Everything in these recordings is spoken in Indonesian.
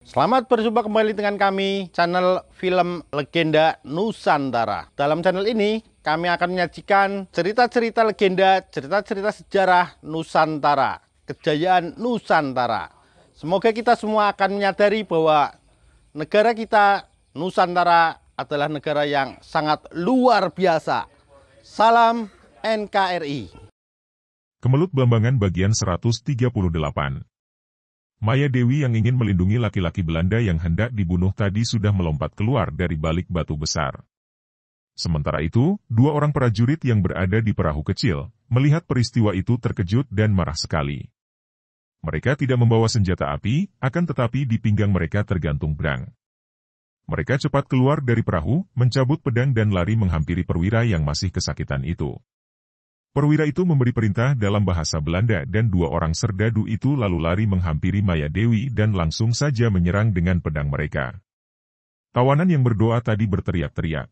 Selamat berjumpa kembali dengan kami, channel Film Legenda Nusantara. Dalam channel ini, kami akan menyajikan cerita-cerita legenda, cerita-cerita sejarah Nusantara, kejayaan Nusantara. Semoga kita semua akan menyadari bahwa negara kita, Nusantara, adalah negara yang sangat luar biasa. Salam NKRI. Kemelut Blambangan bagian 138. Maya Dewi yang ingin melindungi laki-laki Belanda yang hendak dibunuh tadi sudah melompat keluar dari balik batu besar. Sementara itu, dua orang prajurit yang berada di perahu kecil, melihat peristiwa itu terkejut dan marah sekali. Mereka tidak membawa senjata api, akan tetapi di pinggang mereka tergantung pedang. Mereka cepat keluar dari perahu, mencabut pedang dan lari menghampiri perwira yang masih kesakitan itu. Perwira itu memberi perintah dalam bahasa Belanda dan dua orang serdadu itu lalu lari menghampiri Maya Dewi dan langsung saja menyerang dengan pedang mereka. Tawanan yang berdoa tadi berteriak-teriak.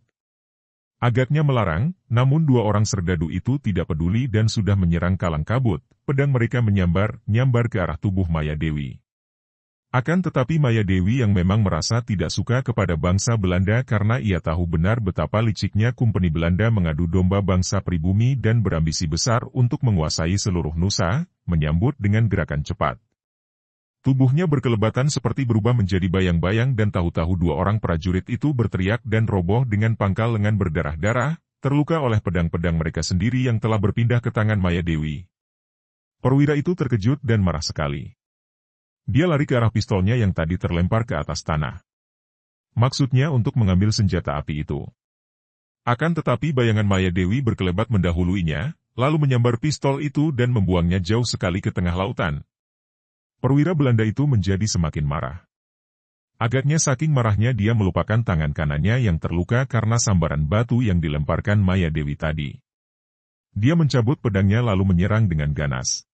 Agaknya melarang, namun dua orang serdadu itu tidak peduli dan sudah menyerang kalang kabut, pedang mereka nyambar ke arah tubuh Maya Dewi. Akan tetapi Maya Dewi yang memang merasa tidak suka kepada bangsa Belanda karena ia tahu benar betapa liciknya Kompeni Belanda mengadu domba bangsa pribumi dan berambisi besar untuk menguasai seluruh Nusa, menyambut dengan gerakan cepat. Tubuhnya berkelebatan seperti berubah menjadi bayang-bayang dan tahu-tahu dua orang prajurit itu berteriak dan roboh dengan pangkal lengan berdarah-darah, terluka oleh pedang-pedang mereka sendiri yang telah berpindah ke tangan Maya Dewi. Perwira itu terkejut dan marah sekali. Dia lari ke arah pistolnya yang tadi terlempar ke atas tanah. Maksudnya untuk mengambil senjata api itu. Akan tetapi bayangan Maya Dewi berkelebat mendahuluinya, lalu menyambar pistol itu dan membuangnya jauh sekali ke tengah lautan. Perwira Belanda itu menjadi semakin marah. Agaknya saking marahnya dia melupakan tangan kanannya yang terluka karena sambaran batu yang dilemparkan Maya Dewi tadi. Dia mencabut pedangnya lalu menyerang dengan ganas.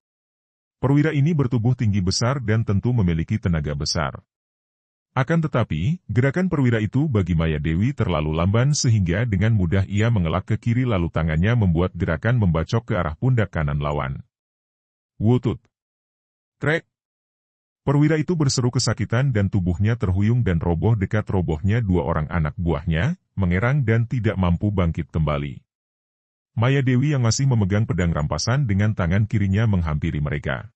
Perwira ini bertubuh tinggi besar dan tentu memiliki tenaga besar. Akan tetapi, gerakan perwira itu bagi Maya Dewi terlalu lamban sehingga dengan mudah ia mengelak ke kiri lalu tangannya membuat gerakan membacok ke arah pundak kanan lawan. Wutut! Krek! Perwira itu berseru kesakitan dan tubuhnya terhuyung dan roboh dekat robohnya dua orang anak buahnya, mengerang dan tidak mampu bangkit kembali. Maya Dewi yang masih memegang pedang rampasan dengan tangan kirinya menghampiri mereka.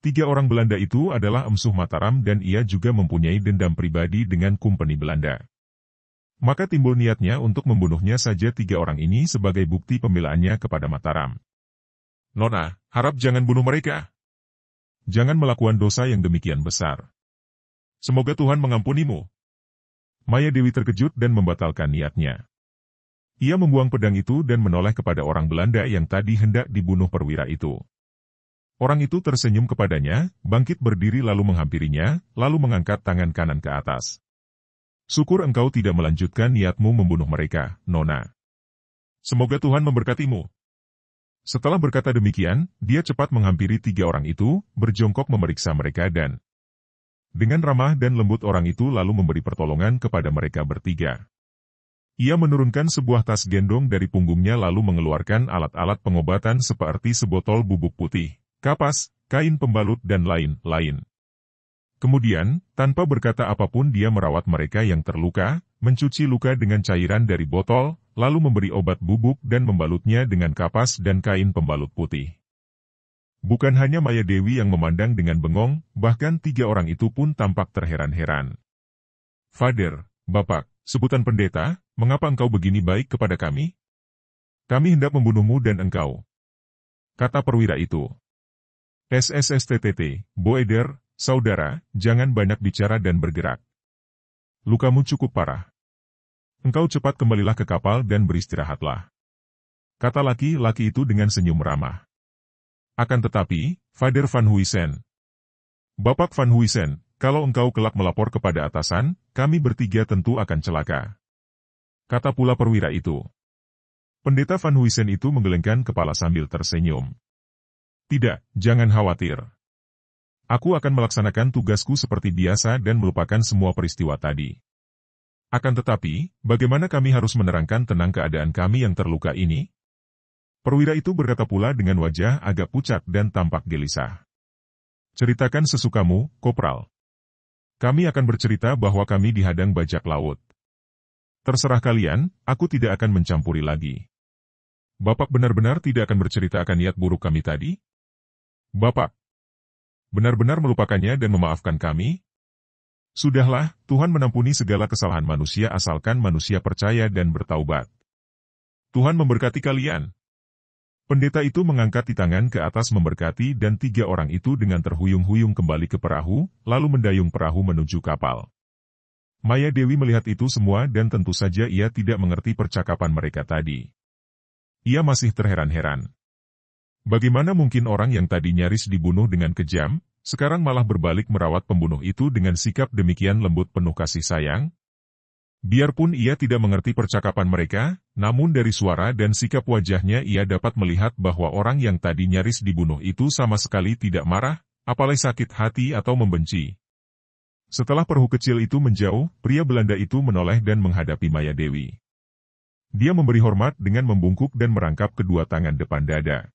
Tiga orang Belanda itu adalah Emsuh Mataram dan ia juga mempunyai dendam pribadi dengan Kompeni Belanda. Maka timbul niatnya untuk membunuhnya saja tiga orang ini sebagai bukti pembelaannya kepada Mataram. Nona, harap jangan bunuh mereka. Jangan melakukan dosa yang demikian besar. Semoga Tuhan mengampunimu. Maya Dewi terkejut dan membatalkan niatnya. Ia membuang pedang itu dan menoleh kepada orang Belanda yang tadi hendak dibunuh perwira itu. Orang itu tersenyum kepadanya, bangkit berdiri lalu menghampirinya, lalu mengangkat tangan kanan ke atas. Syukur engkau tidak melanjutkan niatmu membunuh mereka, Nona. Semoga Tuhan memberkatimu. Setelah berkata demikian, dia cepat menghampiri tiga orang itu, berjongkok memeriksa mereka dan dengan ramah dan lembut orang itu lalu memberi pertolongan kepada mereka bertiga. Ia menurunkan sebuah tas gendong dari punggungnya lalu mengeluarkan alat-alat pengobatan seperti sebotol bubuk putih, kapas, kain pembalut dan lain-lain. Kemudian, tanpa berkata apapun dia merawat mereka yang terluka, mencuci luka dengan cairan dari botol, lalu memberi obat bubuk dan membalutnya dengan kapas dan kain pembalut putih. Bukan hanya Maya Dewi yang memandang dengan bengong, bahkan tiga orang itu pun tampak terheran-heran. Father, Bapak, sebutan pendeta, mengapa engkau begini baik kepada kami? Kami hendak membunuhmu dan engkau. Kata perwira itu. SSSTTT, Boeder, saudara, jangan banyak bicara dan bergerak. Lukamu cukup parah. Engkau cepat kembalilah ke kapal dan beristirahatlah. Kata laki-laki itu dengan senyum ramah. Akan tetapi, Father Van Huysen. Bapak Van Huysen, kalau engkau kelak melapor kepada atasan, kami bertiga tentu akan celaka. Kata pula perwira itu. Pendeta Van Huysen itu menggelengkan kepala sambil tersenyum. Tidak, jangan khawatir. Aku akan melaksanakan tugasku seperti biasa dan melupakan semua peristiwa tadi. Akan tetapi, bagaimana kami harus menerangkan tenang keadaan kami yang terluka ini? Perwira itu berkata pula dengan wajah agak pucat dan tampak gelisah. Ceritakan sesukamu, Kopral. Kami akan bercerita bahwa kami dihadang bajak laut. Terserah kalian, aku tidak akan mencampuri lagi. Bapak benar-benar tidak akan bercerita akan niat buruk kami tadi? Bapak benar-benar melupakannya dan memaafkan kami? Sudahlah, Tuhan menampuni segala kesalahan manusia asalkan manusia percaya dan bertaubat. Tuhan memberkati kalian. Pendeta itu mengangkat tangan ke atas memberkati dan 3 orang itu dengan terhuyung-huyung kembali ke perahu, lalu mendayung perahu menuju kapal. Maya Dewi melihat itu semua dan tentu saja ia tidak mengerti percakapan mereka tadi. Ia masih terheran-heran. Bagaimana mungkin orang yang tadi nyaris dibunuh dengan kejam, sekarang malah berbalik merawat pembunuh itu dengan sikap demikian lembut penuh kasih sayang? Biarpun ia tidak mengerti percakapan mereka, namun dari suara dan sikap wajahnya ia dapat melihat bahwa orang yang tadi nyaris dibunuh itu sama sekali tidak marah, apalagi sakit hati atau membenci. Setelah perahu kecil itu menjauh, pria Belanda itu menoleh dan menghadapi Maya Dewi. Dia memberi hormat dengan membungkuk dan merangkap kedua tangan depan dada.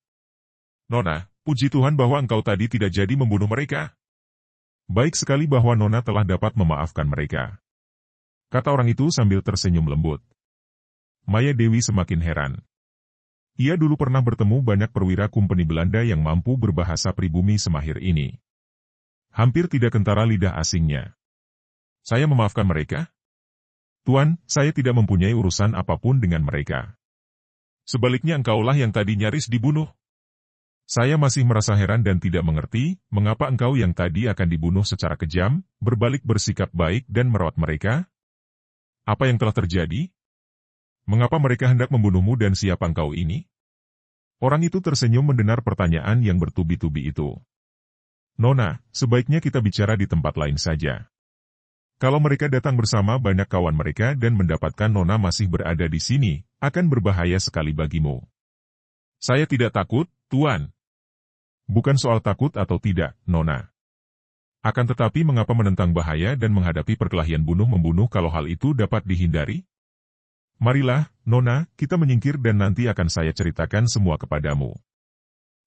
Nona, puji Tuhan bahwa engkau tadi tidak jadi membunuh mereka. Baik sekali bahwa Nona telah dapat memaafkan mereka, kata orang itu sambil tersenyum lembut. Maya Dewi semakin heran. Ia dulu pernah bertemu banyak perwira kumpeni Belanda yang mampu berbahasa pribumi semahir ini. Hampir tidak kentara lidah asingnya. Saya memaafkan mereka? Tuan, saya tidak mempunyai urusan apapun dengan mereka. Sebaliknya engkaulah yang tadi nyaris dibunuh. Saya masih merasa heran dan tidak mengerti, mengapa engkau yang tadi akan dibunuh secara kejam, berbalik bersikap baik dan merawat mereka? Apa yang telah terjadi? Mengapa mereka hendak membunuhmu dan siapa engkau ini? Orang itu tersenyum mendengar pertanyaan yang bertubi-tubi itu. Nona, sebaiknya kita bicara di tempat lain saja. Kalau mereka datang bersama banyak kawan mereka dan mendapatkan Nona masih berada di sini, akan berbahaya sekali bagimu. Saya tidak takut, Tuan. Bukan soal takut atau tidak, Nona. Akan tetapi mengapa menentang bahaya dan menghadapi perkelahian bunuh-membunuh kalau hal itu dapat dihindari? Marilah, Nona, kita menyingkir dan nanti akan saya ceritakan semua kepadamu.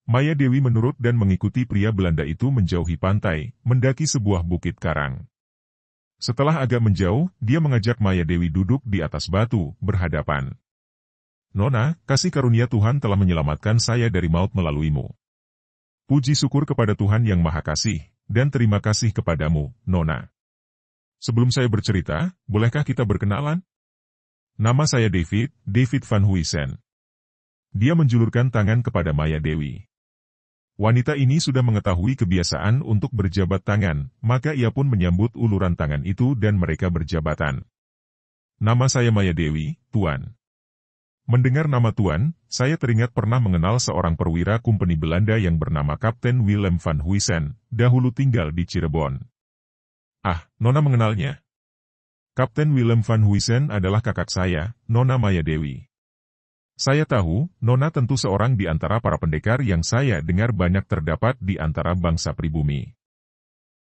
Maya Dewi menurut dan mengikuti pria Belanda itu menjauhi pantai, mendaki sebuah bukit karang. Setelah agak menjauh, dia mengajak Maya Dewi duduk di atas batu, berhadapan. Nona, kasih karunia Tuhan telah menyelamatkan saya dari maut melaluimu. Puji syukur kepada Tuhan yang Maha Kasih, dan terima kasih kepadamu, Nona. Sebelum saya bercerita, bolehkah kita berkenalan? Nama saya David Van Huysen. Dia menjulurkan tangan kepada Maya Dewi. Wanita ini sudah mengetahui kebiasaan untuk berjabat tangan, maka ia pun menyambut uluran tangan itu dan mereka berjabatan. Nama saya Maya Dewi, Tuan. Mendengar nama Tuan, saya teringat pernah mengenal seorang perwira kumpeni Belanda yang bernama Kapten Willem van Huysen, dahulu tinggal di Cirebon. Ah, Nona mengenalnya. Kapten Willem van Huysen adalah kakak saya, Nona Maya Dewi. Saya tahu, Nona tentu seorang di antara para pendekar yang saya dengar banyak terdapat di antara bangsa pribumi.